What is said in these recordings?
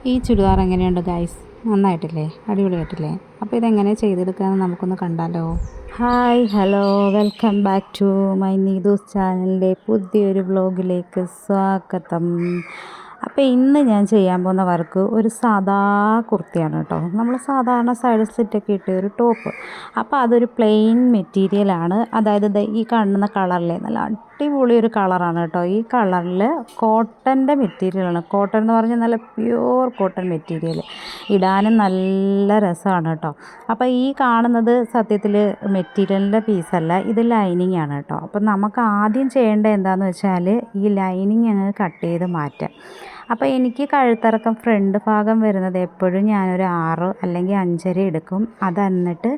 ഈ ചുരിദാർ എങ്ങനെയുണ്ട് ഗൈസ്? നന്നായിട്ടില്ലേ? അടിപൊളിയായിട്ടില്ലേ? അപ്പോൾ ഇതെങ്ങനെ ചെയ്തെടുക്കാമെന്ന് നമുക്കൊന്ന് കണ്ടാലോ? Hi hello, welcome back to my Neethu's ചാനലിൻ്റെ പുതിയൊരു വ്ലോഗിലേക്ക് സ്വാഗതം. അപ്പോൾ ഇന്ന് ഞാൻ ചെയ്യാൻ പോകുന്ന വർക്ക് ഒരു സാധാ കുർത്തിയാണ് കേട്ടോ. നമ്മൾ സാധാരണ സൈഡ് സ്ലിറ്റൊക്കെ ഇട്ട ഒരു ടോപ്പ്. അപ്പോൾ അതൊരു പ്ലെയിൻ മെറ്റീരിയലാണ്. അതായത് ഈ കാണുന്ന കളറിലെ നല്ല അടിപൊളി ഒരു കളറാണ് കേട്ടോ. ഈ കളറിൽ കോട്ടൻ്റെ മെറ്റീരിയലാണ്. കോട്ടൺ എന്ന് പറഞ്ഞാൽ നല്ല പ്യുവർ കോട്ടൺ മെറ്റീരിയൽ, ഇടാനും നല്ല രസമാണ് കേട്ടോ. അപ്പോൾ ഈ കാണുന്നത് സത്യത്തിൽ മെറ്റീരിയലിൻ്റെ പീസല്ല, ഇത് ലൈനിങ് ആണ് കേട്ടോ. അപ്പോൾ നമുക്ക് ആദ്യം ചെയ്യേണ്ടത് എന്താണെന്ന് വെച്ചാൽ ഈ ലൈനിങ് അങ്ങ് കട്ട് ചെയ്ത് മാറ്റാം. അപ്പോൾ എനിക്ക് കഴുത്തിറക്കം ഫ്രണ്ട് ഭാഗം വരുന്നത് എപ്പോഴും ഞാനൊരു 6 അല്ലെങ്കിൽ 5.5 എടുക്കും. അത് എന്നിട്ട്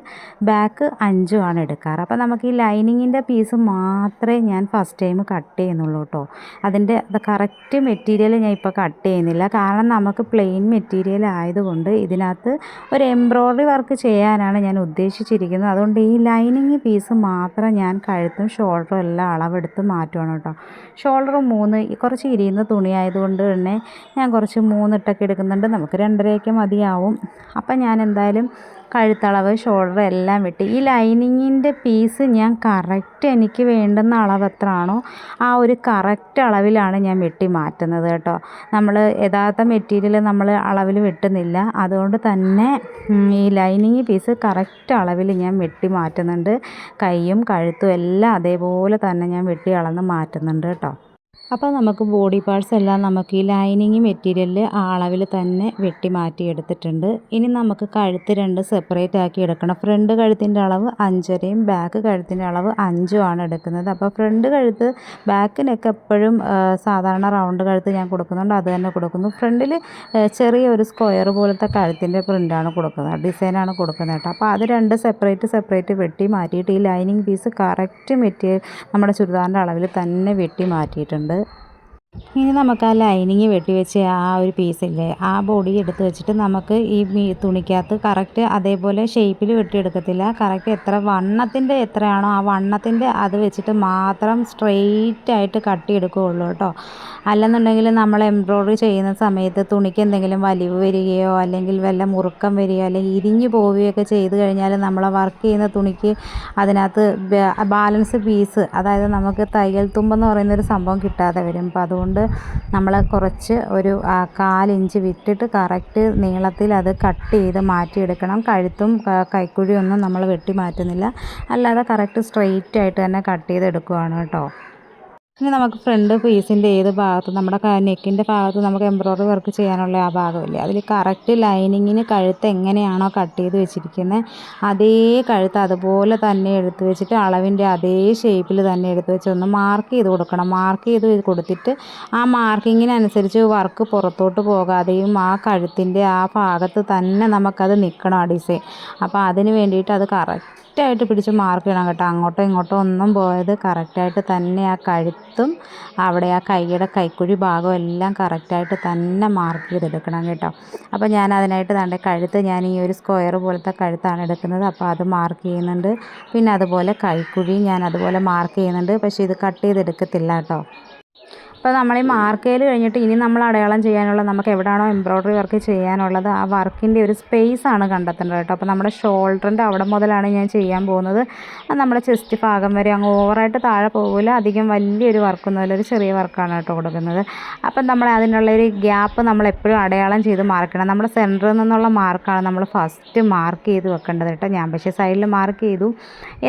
ബാക്ക് 5 ആണ് എടുക്കാറ്. അപ്പോൾ നമുക്ക് ഈ ലൈനിങ്ങിൻ്റെ പീസ് മാത്രമേ ഞാൻ ഫസ്റ്റ് ടൈം കട്ട് ചെയ്യുന്നുള്ളൂ കേട്ടോ. അതിൻ്റെ കറക്റ്റ് മെറ്റീരിയൽ ഞാൻ ഇപ്പോൾ കട്ട് ചെയ്യുന്നില്ല, കാരണം നമുക്ക് പ്ലെയിൻ മെറ്റീരിയൽ ആയതുകൊണ്ട് ഇതിനകത്ത് ഒരു എംബ്രോയ്ഡറി വർക്ക് ചെയ്യാനാണ് ഞാൻ ഉദ്ദേശിച്ചിരിക്കുന്നത്. അതുകൊണ്ട് ഈ ലൈനിങ് പീസ് മാത്രം ഞാൻ കഴുത്തും ഷോൾഡറും എല്ലാം അളവെടുത്ത് മാറ്റുവാണ് കേട്ടോ. ഷോൾഡർ 3 കുറച്ച് ഇരിയുന്ന തുണി ആയതുകൊണ്ട് തന്നെ ഞാൻ കുറച്ച് 3 ഇട്ടൊക്കെ എടുക്കുന്നുണ്ട്. നമുക്ക് 2.5 മതിയാവും. അപ്പം ഞാൻ എന്തായാലും കഴുത്തളവ് ഷോൾഡർ എല്ലാം വെട്ടി ഈ ലൈനിങ്ങിൻ്റെ പീസ് ഞാൻ കറക്റ്റ് എനിക്ക് വേണ്ടുന്ന അളവ് എത്രയാണോ ആ ഒരു കറക്റ്റ് അളവിലാണ് ഞാൻ വെട്ടി മാറ്റുന്നത് കേട്ടോ. നമ്മൾ യഥാർത്ഥ മെറ്റീരിയൽ നമ്മൾ അളവിൽ വെട്ടുന്നില്ല, അതുകൊണ്ട് തന്നെ ഈ ലൈനിങ് പീസ് കറക്റ്റ് അളവിൽ ഞാൻ വെട്ടി മാറ്റുന്നുണ്ട്. കൈയും കഴുത്തും എല്ലാം അതേപോലെ തന്നെ ഞാൻ വെട്ടി അളന്ന് മാറ്റുന്നുണ്ട് കേട്ടോ. അപ്പോൾ നമുക്ക് ബോഡി പാർട്സ് എല്ലാം നമുക്ക് ഈ ലൈനിങ് മെറ്റീരിയലിൽ ആ അളവിൽ തന്നെ വെട്ടി മാറ്റി എടുത്തിട്ടുണ്ട്. ഇനി നമുക്ക് കഴുത്ത് 2 സെപ്പറേറ്റ് ആക്കി എടുക്കണം. ഫ്രണ്ട് കഴുത്തിൻ്റെ അളവ് 5.5യും ബാക്ക് കഴുത്തിൻ്റെ അളവ് 5ഉം ആണ് എടുക്കുന്നത്. അപ്പോൾ ഫ്രണ്ട് കഴുത്ത് ബാക്കിനൊക്കെ എപ്പോഴും സാധാരണ റൗണ്ട് കഴുത്ത് ഞാൻ കൊടുക്കുന്നുണ്ട്, അത് തന്നെ കൊടുക്കുന്നു. ഫ്രണ്ടിൽ ചെറിയൊരു സ്ക്വയർ പോലത്തെ കഴുത്തിൻ്റെ പ്രിൻ്റാണ് കൊടുക്കുന്നത്, ഡിസൈനാണ് കൊടുക്കുന്നത് കേട്ടോ. അപ്പോൾ അത് 2 സെപ്പറേറ്റ് വെട്ടി മാറ്റിയിട്ട് ഈ ലൈനിങ് പീസ് കറക്റ്റ് മെറ്റീരിയൽ നമ്മുടെ ചുരിദാറിൻ്റെ അളവിൽ തന്നെ വെട്ടി മാറ്റിയിട്ടുണ്ട്. ഇനി നമുക്ക് ആ ലൈനിങ് വെട്ടി വെച്ച് ആ ഒരു പീസില്ലേ ആ ബോഡി എടുത്ത് വെച്ചിട്ട് നമുക്ക് ഈ തുണിക്കകത്ത് കറക്റ്റ് അതേപോലെ ഷേപ്പിൽ വെട്ടിയെടുക്കത്തില്ല, കറക്റ്റ് എത്ര വണ്ണത്തിൻ്റെ എത്രയാണോ ആ വണ്ണത്തിൻ്റെ അത് വെച്ചിട്ട് മാത്രം സ്ട്രെയിറ്റ് ആയിട്ട് കട്ട് ചെയ്തെടുക്കുകയുള്ളൂ കേട്ടോ. അല്ലെന്നുണ്ടെങ്കിൽ നമ്മൾ എംബ്രോയ്ഡറി ചെയ്യുന്ന സമയത്ത് തുണിക്ക് എന്തെങ്കിലും വലിവ് വരികയോ അല്ലെങ്കിൽ വല്ല മുറുക്കം വരികയോ അല്ലെങ്കിൽ ഇരിഞ്ഞു പോവുകയൊക്കെ ചെയ്ത് കഴിഞ്ഞാൽ നമ്മൾ വർക്ക് ചെയ്യുന്ന തുണിക്ക് അതിനകത്ത് ബാലൻസ് പീസ്, അതായത് നമുക്ക് തയ്യൽ തുമ്പെന്ന് പറയുന്നൊരു സംഭവം കിട്ടാതെ വരും. അപ്പോൾ അതുകൊണ്ട് നമ്മൾ കുറച്ച് ഒരു 1/4 ഇഞ്ച് വിട്ടിട്ട് കറക്റ്റ് നീളത്തിൽ അത് കട്ട് ചെയ്ത് മാറ്റിയെടുക്കണം. കഴുത്തും കൈക്കുഴിയൊന്നും നമ്മൾ വെട്ടി മാറ്റുന്നില്ല, അല്ലാതെ കറക്റ്റ് സ്ട്രെയിറ്റ് ആയിട്ട് തന്നെ കട്ട് ചെയ്തെടുക്കുകയാണ് കേട്ടോ. ഇനി നമുക്ക് ഫ്രണ്ട് പീസിൻ്റെ ഏത് ഭാഗത്ത് നമ്മുടെ നെക്കിൻ്റെ ഭാഗത്ത് നമുക്ക് എംബ്രോയ്ഡറി വർക്ക് ചെയ്യാനുള്ള ആ ഭാഗമില്ലേ അതിൽ കറക്റ്റ് ലൈനിങ്ങിന് കഴുത്ത് എങ്ങനെയാണോ കട്ട് ചെയ്ത് വെച്ചിരിക്കുന്നത് അതേ കഴുത്ത് അതുപോലെ തന്നെ എടുത്ത് വെച്ചിട്ട് അളവിൻ്റെ അതേ ഷേപ്പിൽ തന്നെ എടുത്ത് വെച്ച് ഒന്ന് മാർക്ക് ചെയ്ത് കൊടുക്കണം. മാർക്ക് ചെയ്ത് കൊടുത്തിട്ട് ആ മാർക്കിങ്ങിനനുസരിച്ച് വർക്ക് പുറത്തോട്ട് പോകാതെയും ആ കഴുത്തിൻ്റെ ആ ഭാഗത്ത് തന്നെ നമുക്കത് നിൽക്കണം ആ ഡിസൈൻ. അപ്പോൾ അതിന് വേണ്ടിയിട്ട് അത് കറക്റ്റായിട്ട് പിടിച്ച് മാർക്ക് ചെയ്യണം കേട്ടോ. അങ്ങോട്ടോ ഇങ്ങോട്ടോ ഒന്നും പോയത് കറക്റ്റായിട്ട് തന്നെ ആ കഴുത്തും അവിടെ ആ കൈക്കുഴി ഭാഗം എല്ലാം കറക്റ്റായിട്ട് തന്നെ മാർക്ക് ചെയ്തെടുക്കണം കേട്ടോ. അപ്പോൾ ഞാൻ അതിനായിട്ട് കഴുത്ത് ഞാൻ ഈ ഒരു സ്ക്വയർ പോലത്തെ കഴുത്താണ് എടുക്കുന്നത്. അപ്പോൾ അത് മാർക്ക് ചെയ്യുന്നുണ്ട്. പിന്നെ അതുപോലെ കൈക്കുഴി ഞാൻ അതുപോലെ മാർക്ക് ചെയ്യുന്നുണ്ട്. പക്ഷേ ഇത് കട്ട് ചെയ്തെടുക്കത്തില്ല കേട്ടോ. അപ്പോൾ നമ്മൾ ഈ മാർക്ക് ചെയ്യൽ കഴിഞ്ഞിട്ട് ഇനി നമ്മൾ അടയാളം ചെയ്യാനുള്ള നമുക്ക് എവിടെയാണോ എംബ്രോയ്ഡറി വർക്ക് ചെയ്യാനുള്ളത് ആ വർക്കിൻ്റെ ഒരു സ്പേസ് ആണ് കണ്ടെത്തേണ്ടത് കേട്ടോ. അപ്പോൾ നമ്മുടെ ഷോൾഡറിൻ്റെ അവിടെ മുതലാണ് ഞാൻ ചെയ്യാൻ പോകുന്നത്. അത് നമ്മുടെ ചെസ്റ്റ് ഭാഗം വരെ അങ്ങ് ഓവറായിട്ട് താഴെ പോകില്ല, അധികം വലിയൊരു വർക്കൊന്നുമില്ല, ഒരു ചെറിയ വർക്കാണ് കേട്ടോ കൊടുക്കുന്നത്. അപ്പം നമ്മൾ അതിനുള്ളൊരു ഗ്യാപ്പ് നമ്മൾ എപ്പോഴും അടയാളം ചെയ്ത് മാർക്കണം. നമ്മുടെ സെൻറ്ററിൽ നിന്നുള്ള മാർക്കാണ് നമ്മൾ ഫസ്റ്റ് മാർക്ക് ചെയ്ത് വെക്കേണ്ടത് കേട്ടോ. ഞാൻ പക്ഷേ സൈഡിൽ മാർക്ക് ചെയ്തു,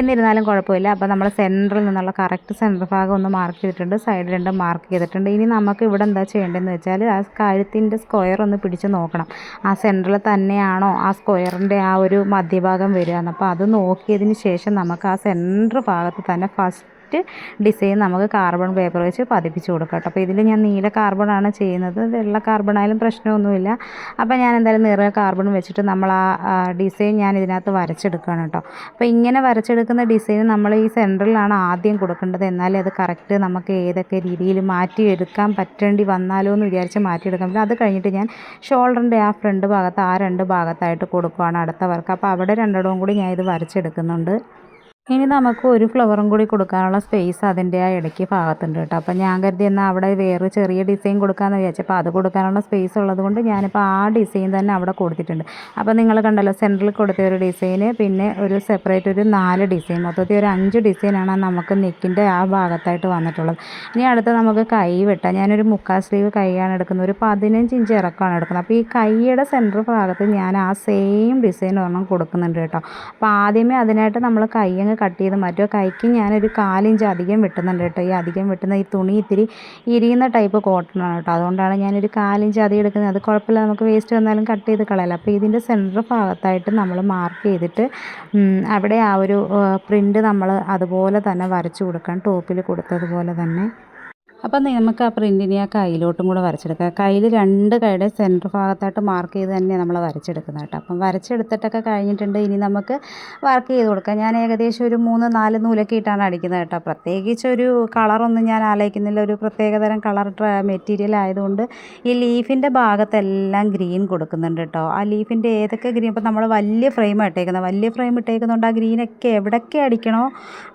എന്നിരുന്നാലും കുഴപ്പമില്ല. അപ്പോൾ നമ്മൾ സെൻറ്ററിൽ നിന്നുള്ള കറക്റ്റ് സെൻറ്റർ ഭാഗം ഒന്ന് മാർക്ക് ചെയ്തിട്ടുണ്ട്, സൈഡ് 2 മാർക്ക് ചെയ്തിട്ടുണ്ട്. ഇനി നമുക്ക് ഇവിടെ എന്താ ചെയ്യേണ്ടതെന്ന് വെച്ചാൽ ആ കഴുത്തിൻ്റെ സ്ക്വയർ ഒന്ന് പിടിച്ച് നോക്കണം, ആ സെൻറ്ററിൽ തന്നെയാണോ ആ സ്ക്വയറിൻ്റെ ആ ഒരു മധ്യഭാഗം വരികയെന്ന്. അപ്പോൾ അത് നോക്കിയതിന് ശേഷം നമുക്ക് ആ സെൻറ്റർ ഭാഗത്ത് തന്നെ ഫസ്റ്റ് ഡിസൈൻ നമുക്ക് കാർബൺ പേപ്പർ വെച്ച് പതിപ്പിച്ച് കൊടുക്കാം കേട്ടോ. അപ്പോൾ ഇതിൽ ഞാൻ നീല കാർബണാണ് ചെയ്യുന്നത്, വെള്ള കാർബണായാലും പ്രശ്നമൊന്നുമില്ല. അപ്പോൾ ഞാൻ എന്തായാലും നിറ കാർബൺ വെച്ചിട്ട് നമ്മൾ ആ ഡിസൈൻ ഞാൻ ഇതിനകത്ത് വരച്ചെടുക്കുകയാണ് കേട്ടോ. അപ്പോൾ ഇങ്ങനെ വരച്ചെടുക്കുന്ന ഡിസൈൻ നമ്മൾ ഈ സെൻറ്ററിലാണ് ആദ്യം കൊടുക്കേണ്ടത്, എന്നാലേ അത് കറക്റ്റ് നമുക്ക് ഏതൊക്കെ രീതിയിൽ മാറ്റിയെടുക്കാൻ പറ്റേണ്ടി വന്നാലോ എന്ന് വിചാരിച്ച് മാറ്റിയെടുക്കാൻ പറ്റും. അത് കഴിഞ്ഞിട്ട് ഞാൻ ഷോൾഡറിൻ്റെ ആ ഫ്രണ്ട് ഭാഗത്ത് ആ 2 ഭാഗത്തായിട്ട് കൊടുക്കുകയാണ് അടുത്ത വർക്ക്. അപ്പോൾ അവിടെ 2 കൂടി ഞാൻ ഇത് വരച്ചെടുക്കുന്നുണ്ട്. ഇനി നമുക്ക് ഒരു ഫ്ലവറും കൂടി കൊടുക്കാനുള്ള സ്പേസ് അതിൻ്റെ ആ ഇടയ്ക്ക് ഭാഗത്തുണ്ട് കേട്ടോ. അപ്പോൾ ഞാൻ കരുതി എന്നാൽ അവിടെ വേറെ ചെറിയ ഡിസൈൻ കൊടുക്കാമെന്ന് വിചാരിച്ചപ്പോൾ അത് കൊടുക്കാനുള്ള സ്പേസ് ഉള്ളത് കൊണ്ട് ഞാനിപ്പോൾ ആ ഡിസൈൻ തന്നെ അവിടെ കൊടുത്തിട്ടുണ്ട്. അപ്പോൾ നിങ്ങൾ കണ്ടല്ലോ സെൻറ്ററിൽ കൊടുത്ത ഒരു ഡിസൈന്, പിന്നെ ഒരു സെപ്പറേറ്റ് ഒരു 4 ഡിസൈൻ, മൊത്തത്തിൽ ഒരു 5 ഡിസൈനാണ് നമുക്ക് നെക്കിൻ്റെ ആ ഭാഗത്തായിട്ട് വന്നിട്ടുള്ളത്. ഇനി അടുത്ത് നമുക്ക് കൈ വെട്ടാം. ഞാനൊരു മുക്കാൽ സ്ലീവ് കൈയാണ് എടുക്കുന്നത്, ഒരു 15 ഇഞ്ച് ഇറക്കമാണ് എടുക്കുന്നത്. അപ്പോൾ ഈ കൈയുടെ സെൻറ്റർ ഭാഗത്ത് ഞാൻ ആ സെയിം ഡിസൈൻ ഒരെണ്ണം കൊടുക്കുന്നുണ്ട് കേട്ടോ. അപ്പോൾ ആദ്യമേ അതിനായിട്ട് നമ്മൾ കൈ കട്ട് ചെയ്ത് മാറ്റുക. കൈക്ക് ഞാനൊരു 4 ഇഞ്ച് അധികം വെട്ടുന്നുണ്ട് കേട്ടോ. ഈ അധികം വെട്ടുന്ന ഈ തുണി ഇത്തിരി ഇരിയുന്ന ടൈപ്പ് കോട്ടണാണ് കേട്ടോ. അതുകൊണ്ടാണ് ഞാനൊരു 4 ഇഞ്ച് അധികം എടുക്കുന്നത്. അത് കുഴപ്പമില്ല, നമുക്ക് വേസ്റ്റ് വന്നാലും കട്ട് ചെയ്ത് കളയാലോ. അപ്പോൾ ഇതിൻ്റെ സെൻറ്റർ ഭാഗത്തായിട്ട് നമ്മൾ മാർക്ക് ചെയ്തിട്ട് അവിടെ ആ ഒരു പ്രിൻ്റ് നമ്മൾ അതുപോലെ തന്നെ വരച്ചു കൊടുക്കാം, ടോപ്പിൽ കൊടുത്തതുപോലെ തന്നെ. അപ്പം നമുക്ക് ആ പ്രിൻറ്റിനെ ആ കയ്യിലോട്ടും കൂടെ വരച്ചെടുക്കാം. കയ്യിൽ 2 കൈയുടെ സെൻറ്റർ ഭാഗത്തായിട്ട് മാർക്ക് ചെയ്ത് തന്നെ നമ്മൾ വരച്ചെടുക്കുന്നത് കേട്ടോ. അപ്പം വരച്ചെടുത്തിട്ടൊക്കെ കഴിഞ്ഞിട്ടുണ്ട്. ഇനി നമുക്ക് വർക്ക് ചെയ്ത് കൊടുക്കാം. ഞാൻ ഏകദേശം ഒരു 3-4 നൂലൊക്കെ ഇട്ടാണ് അടിക്കുന്നത് കേട്ടോ. പ്രത്യേകിച്ചൊരു കളറൊന്നും ഞാൻ ആലോചിക്കുന്നില്ല. ഒരു പ്രത്യേകതരം കളർ മെറ്റീരിയൽ ആയതുകൊണ്ട് ഈ ലീഫിൻ്റെ ഭാഗത്തെല്ലാം ഗ്രീൻ കൊടുക്കുന്നുണ്ട് കേട്ടോ. ആ ലീഫിൻ്റെ ഏതൊക്കെ ഗ്രീൻ, ഇപ്പം നമ്മൾ വലിയ ഫ്രെയിമാണ് ഇട്ടേക്കുന്നത്. വലിയ ഫ്രെയിം ഇട്ടേക്കുന്നതുകൊണ്ട് ആ ഗ്രീനൊക്കെ എവിടെയൊക്കെ അടിക്കണോ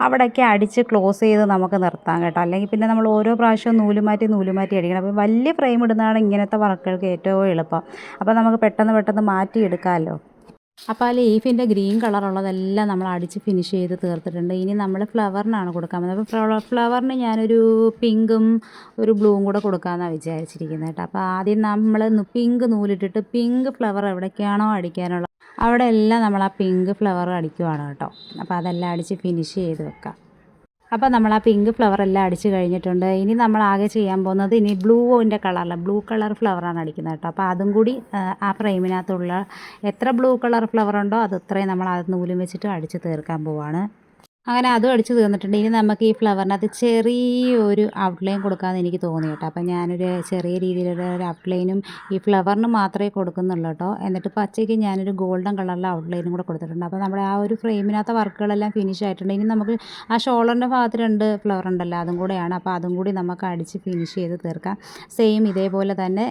അവിടെയൊക്കെ അടിച്ച് ക്ലോസ് ചെയ്ത് നമുക്ക് നിർത്താം കേട്ടോ. അല്ലെങ്കിൽ പിന്നെ നമ്മൾ ഓരോ പ്രാവശ്യം നൂല് മാറ്റി അടിക്കണം. അപ്പോൾ വലിയ ഫ്രെയിം ഇടുന്നതാണ് ഇങ്ങനത്തെ വർക്കുകൾക്ക് ഏറ്റവും എളുപ്പം. അപ്പോൾ നമുക്ക് പെട്ടെന്ന് മാറ്റിയെടുക്കാമല്ലോ. അപ്പോൾ ആ ലീഫിൻ്റെ ഗ്രീൻ കളറുള്ളതെല്ലാം നമ്മൾ അടിച്ച് ഫിനിഷ് ചെയ്ത് തീർത്തിട്ടുണ്ട്. ഇനി നമ്മൾ ഫ്ലവറിനാണ് കൊടുക്കാൻ പോകുന്നത്. അപ്പോൾ ഫ്ലവറിന് ഞാനൊരു പിങ്കും ഒരു ബ്ലൂവും കൂടെ കൊടുക്കാമെന്നാണ് വിചാരിച്ചിരിക്കുന്നത് കേട്ടോ. അപ്പോൾ ആദ്യം നമ്മൾ പിങ്ക് നൂലിട്ടിട്ട് പിങ്ക് ഫ്ലവർ എവിടേക്കാണോ അടിക്കാനുള്ളത് അവിടെ എല്ലാം നമ്മൾ ആ പിങ്ക് ഫ്ലവർ അടിക്കുവാണ് കേട്ടോ. അപ്പോൾ അതെല്ലാം അടിച്ച് ഫിനിഷ് ചെയ്ത് വെക്കാം. അപ്പോൾ നമ്മൾ ആ പിങ്ക് ഫ്ലവർ എല്ലാം അടിച്ച് കഴിഞ്ഞിട്ടുണ്ട്. ഇനി നമ്മൾ ആകെ ചെയ്യാൻ പോകുന്നത് ഇനി ബ്ലൂ കളർ ഫ്ലവറാണ് അടിക്കുന്നത് കേട്ടോ. അപ്പോൾ അതും കൂടി ആ ഫ്രെയിമിനകത്തുള്ള എത്ര ബ്ലൂ കളർ ഫ്ലവർ ഉണ്ടോ അത് അത്രയും നമ്മൾ അത് നൂലും വെച്ചിട്ട് അടിച്ച് തീർക്കാൻ പോവാണ്. അങ്ങനെ അതും അടിച്ച് തീർന്നിട്ടുണ്ട്. ഇനി നമുക്ക് ഈ ഫ്ലവറിനകത്ത് ചെറിയൊരു ഔട്ട്ലൈൻ കൊടുക്കാമെന്ന് എനിക്ക് തോന്നി കേട്ടോ. അപ്പം ഞാനൊരു ചെറിയ രീതിയിലുള്ള ഒരു ഔട്ട്ലൈനും ഈ ഫ്ലവറിന് മാത്രമേ കൊടുക്കുന്നുള്ളൂ കേട്ടോ. എന്നിട്ട് പച്ചയ്ക്ക് ഞാനൊരു ഗോൾഡൻ കളറിലെ ഔട്ട്ലൈനും കൂടെ കൊടുത്തിട്ടുണ്ട്. അപ്പോൾ നമ്മുടെ ആ ഒരു ഫ്രെയിമിനകത്ത് വർക്കുകളെല്ലാം ഫിനിഷ് ആയിട്ടുണ്ട്. ഇനി നമുക്ക് ആ ഷോൾഡറിൻ്റെ ഭാഗത്ത് 2 ഫ്ലവർ ഉണ്ടല്ലോ, അതും കൂടെയാണ്. അപ്പോൾ അതും കൂടി നമുക്ക് അടിച്ച് ഫിനിഷ് ചെയ്ത് തീർക്കാം. സെയിം ഇതേപോലെ തന്നെ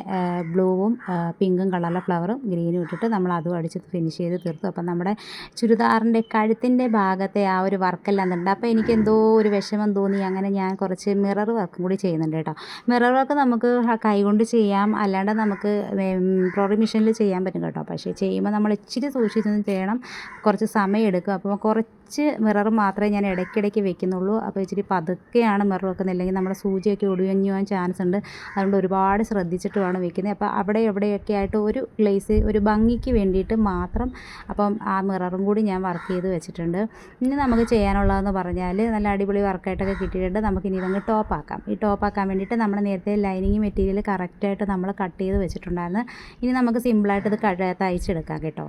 ബ്ലൂവും പിങ്കും കളറിലെ ഫ്ലവറും ഗ്രീനും ഇട്ടിട്ട് നമ്മൾ അതും അടിച്ച് ഫിനിഷ് ചെയ്ത് തീർത്തു. അപ്പം നമ്മുടെ ചുരിദാറിൻ്റെ കഴുത്തിൻ്റെ ഭാഗത്തെ ആ ഒരു വർക്കെല്ലാം ഉണ്ട്. അപ്പോൾ എനിക്ക് എന്തോ ഒരു വിഷമം തോന്നി. അങ്ങനെ ഞാൻ കുറച്ച് മിറർ വർക്കും കൂടി ചെയ്യുന്നുണ്ട് കേട്ടോ. മിറർ വർക്ക് നമുക്ക് കൈകൊണ്ട് ചെയ്യാം, അല്ലാണ്ട് നമുക്ക് എംബ്രോയിഡറി മെഷീനിൽ ചെയ്യാൻ പറ്റും കേട്ടോ. പക്ഷേ ചെയ്യുമ്പോൾ നമ്മൾ ഇച്ചിരി സൂക്ഷിച്ചൊന്നും ചെയ്യണം, കുറച്ച് സമയം എടുക്കും. അപ്പോൾ കുറച്ച് മിറർ മാത്രമേ ഞാൻ ഇടയ്ക്കിടയ്ക്ക് വെക്കുന്നുള്ളൂ. അപ്പോൾ ഇച്ചിരി പതുക്കെയാണ് മിറർ വെക്കുന്നത്, അല്ലെങ്കിൽ നമ്മുടെ സൂചിയൊക്കെ ഒടിഞ്ഞു പോകാൻ ചാൻസ് ഉണ്ട്. അതുകൊണ്ട് ഒരുപാട് ശ്രദ്ധിച്ചിട്ട് വേണം വെക്കുന്നത്. അപ്പോൾ അവിടെ എവിടെയൊക്കെ ആയിട്ട് ഒരു ഗ്ലേസ്, ഒരു ഭംഗിക്ക് വേണ്ടിയിട്ട് മാത്രം അപ്പം ആ മിററും കൂടി ഞാൻ വർക്ക് ചെയ്ത് വെച്ചിട്ടുണ്ട്. ഇനി നമുക്ക് ചെയ്യാനുള്ളതെന്ന് പറഞ്ഞാൽ നല്ല അടിപൊളി വർക്കായിട്ടൊക്കെ കിട്ടിയിട്ടുണ്ട്. നമുക്കിനി ഇതങ്ങ് ടോപ്പാക്കാം. ഈ ടോപ്പാക്കാൻ വേണ്ടിയിട്ട് നമ്മൾ നേരത്തെ ലൈനിങ് മെറ്റീരിയൽ കറക്റ്റായിട്ട് നമ്മൾ കട്ട് ചെയ്ത് വെച്ചിട്ടുണ്ടായിരുന്നു. ഇനി നമുക്ക് സിമ്പിളായിട്ട് ഇത് തയ്ച്ചെടുക്കാം കേട്ടോ.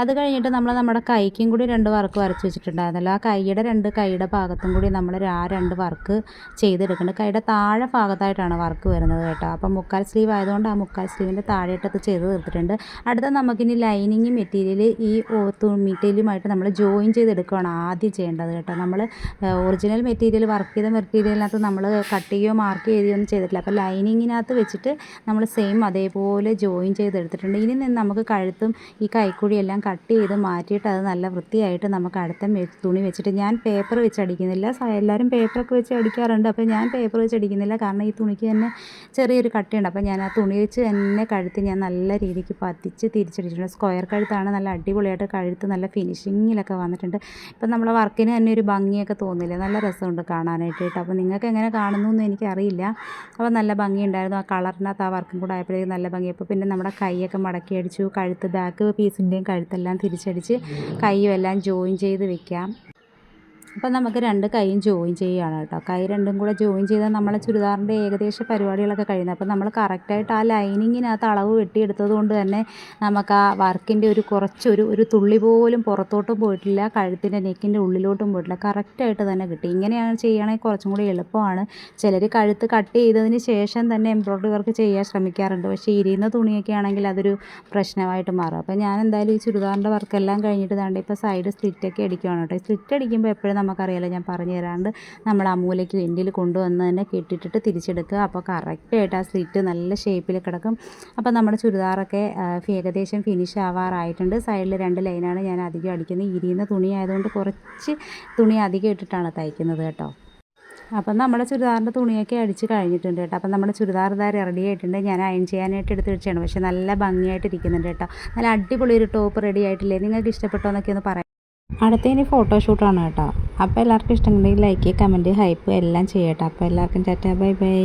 അത് കഴിഞ്ഞിട്ട് നമ്മുടെ കൈക്കും കൂടി 2 വർക്ക് വരച്ച് വെച്ചിട്ടുണ്ടായിരുന്നല്ലോ. ആ കൈയുടെ ഭാഗത്തും കൂടി നമ്മൾ ആ 2 വർക്ക് ചെയ്തെടുക്കുന്നുണ്ട്. കൈയുടെ താഴെ ഭാഗത്തായിട്ടാണ് വർക്ക് വരുന്നത് കേട്ടോ. അപ്പം മുക്കാൽ സ്ലീവ് ആയതുകൊണ്ട് ആ മുക്കാൽ സ്ലീവിൻ്റെ താഴെയിട്ടത് ചെയ്ത് തീർത്തിട്ടുണ്ട്. അടുത്ത നമുക്കിനി ലൈനിങ് മെറ്റീരിയൽ ഈ മെറ്റീരിയലുമായിട്ട് നമ്മൾ ജോയിൻ ചെയ്തെടുക്കുകയാണ് ആദ്യം ചെയ്യേണ്ടത് കേട്ടോ. നമ്മൾ ഒറിജിനൽ മെറ്റീരിയൽ വർക്ക് ചെയ്ത മെറ്റീരിയലിനകത്ത് നമ്മൾ കട്ട് ചെയ്യുകയോ മാർക്ക് ചെയ്യുകയോ ഒന്നും ചെയ്തിട്ടില്ല. അപ്പോൾ ലൈനിങ്ങിനകത്ത് വെച്ചിട്ട് നമ്മൾ സെയിം അതേപോലെ ജോയിൻ ചെയ്തെടുത്തിട്ടുണ്ട്. ഇനി നമുക്ക് കഴുത്തും ഈ കൈക്കുഴിയെല്ലാം കട്ട് ചെയ്ത് മാറ്റിയിട്ട് അത് നല്ല വൃത്തിയായിട്ട് നമുക്ക് അടുത്ത തുണി വെച്ചിട്ട്, ഞാൻ പേപ്പർ വെച്ച് അടിക്കുന്നില്ല. എല്ലാവരും പേപ്പറൊക്കെ വെച്ച് അടിക്കാറുണ്ട്. അപ്പോൾ ഞാൻ പേപ്പർ വെച്ച് അടിക്കുന്നില്ല, കാരണം ഈ തുണിക്ക് തന്നെ ചെറിയൊരു കട്ടിയുണ്ട്. അപ്പോൾ ഞാൻ ആ തുണി വെച്ച് തന്നെ കഴുത്ത് ഞാൻ നല്ല രീതിക്ക് പതിച്ച് തിരിച്ചടിച്ചിട്ടുണ്ട്. സ്ക്വയർ കഴുത്താണ്, നല്ല അടിപൊളിയായിട്ട് കഴുത്ത് നല്ല ഫിനിഷിങ്ങിലൊക്കെ വന്നിട്ടുണ്ട്. ഇപ്പം നമ്മളെ വർക്കിന് തന്നെ ഒരു ഭംഗിയൊക്കെ തോന്നില്ല, നല്ല രസമുണ്ട് കാണാനായിട്ട് കേട്ടോ. അപ്പോൾ നിങ്ങൾക്ക് എങ്ങനെ കാണുന്നു എന്ന് എനിക്കറിയില്ല. അപ്പോൾ നല്ല ഭംഗിയുണ്ടായിരുന്നു. ആ കളറിനകത്ത് ആ വർക്കും കൂടെ ആയപ്പോഴേക്കും നല്ല ഭംഗി. അപ്പോൾ പിന്നെ നമ്മുടെ കൈയൊക്കെ മടക്കി അടിച്ചു, കഴുത്ത് ബാക്ക് പീസിൻ്റെയും കഴുത്തെല്ലാം തിരിച്ചടിച്ച് കൈയും എല്ലാം ജോയിൻ ചെയ്ത് വെക്കാം. അപ്പം നമുക്ക് 2 കൈയും ജോയിൻ ചെയ്യുകയാണ് കേട്ടോ. കൈ 2ഉം കൂടെ ജോയിൻ ചെയ്താൽ നമ്മളെ ചുരിദാറിൻ്റെ ഏകദേശ പരിപാടികളൊക്കെ കഴിയുന്നത്. അപ്പം നമ്മൾ കറക്റ്റായിട്ട് ആ ലൈനിങ്ങിനകത്ത് അളവ് വെട്ടിയെടുത്തത് കൊണ്ട് തന്നെ നമുക്ക് ആ വർക്കിൻ്റെ ഒരു തുള്ളി പോലും പുറത്തോട്ടും പോയിട്ടില്ല, കഴുത്തിൻ്റെ നെക്കിൻ്റെ ഉള്ളിലോട്ടും പോയിട്ടില്ല. കറക്റ്റായിട്ട് തന്നെ കിട്ടി. ഇങ്ങനെയാണ് ചെയ്യണമെങ്കിൽ കുറച്ചും കൂടി എളുപ്പമാണ്. ചിലർ കഴുത്ത് കട്ട് ചെയ്തതിന് ശേഷം തന്നെ എംബ്രോയിഡറി വർക്ക് ചെയ്യാൻ ശ്രമിക്കാറുണ്ട്. പക്ഷേ ഇരിയുന്ന തുണിയൊക്കെ ആണെങ്കിൽ അതൊരു പ്രശ്നമായിട്ട് മാറും. അപ്പോൾ ഞാൻ എന്തായാലും ഈ ചുരിദാറിൻ്റെ വർക്കെല്ലാം കഴിഞ്ഞിട്ട് ദാണ്ട് ഇപ്പോൾ സൈഡ് സ്ലിറ്റൊക്കെ അടിക്കുകയാണ് കേട്ടോ. സ്ലിറ്റ് അടിക്കുമ്പോൾ എപ്പോഴും നമുക്കറിയാലോ, ഞാൻ പറഞ്ഞു തരാണ്ട് നമ്മൾ ആ മൂലയ്ക്ക് എൻഡിൽ കൊണ്ടുവന്ന് തന്നെ കെട്ടിയിട്ടിട്ട് തിരിച്ചെടുക്കുക. അപ്പോൾ കറക്റ്റായിട്ട് ആ സ്ലിറ്റ് നല്ല ഷേപ്പിൽ കിടക്കും. അപ്പോൾ നമ്മുടെ ചുരിദാറൊക്കെ ഏകദേശം ഫിനിഷ് ആവാറായിട്ടുണ്ട്. സൈഡിൽ 2 ലൈനാണ് ഞാൻ അധികം അടിക്കുന്നത്. ഇരിയുന്ന തുണി ആയതുകൊണ്ട് കുറച്ച് തുണി അധികം ഇട്ടിട്ടാണ് തയ്ക്കുന്നത് കേട്ടോ. അപ്പം നമ്മുടെ ചുരിദാറിൻ്റെ തുണിയൊക്കെ അടിച്ച് കഴിഞ്ഞിട്ടുണ്ട് കേട്ടോ. അപ്പം നമ്മുടെ ചുരിദാർ ഇതാ റെഡി ആയിട്ടുണ്ട്. ഞാൻ അയൺ ചെയ്യാനായിട്ട് എടുത്ത് വെച്ചാണ്, പക്ഷേ നല്ല ഭംഗിയായിട്ട് ഇരിക്കുന്നുണ്ട് കേട്ടോ. നല്ല അടിപൊളി ഒരു ടോപ്പ് റെഡി ആയിട്ടില്ലേ? നിങ്ങൾക്ക് ഇഷ്ടപ്പെട്ടോ എന്നൊക്കെ ഒന്ന് പറയാം. അടുത്ത ഇനി ഫോട്ടോഷൂട്ടാണ് കേട്ടോ. അപ്പോൾ എല്ലാവർക്കും ഇഷ്ടമുണ്ടെങ്കിൽ ലൈക്ക്, കമൻറ്റ്, ഹൈപ്പ് എല്ലാം ചെയ്യട്ടോ. അപ്പോൾ എല്ലാവർക്കും ടാറ്റാ, ബൈ ബൈ.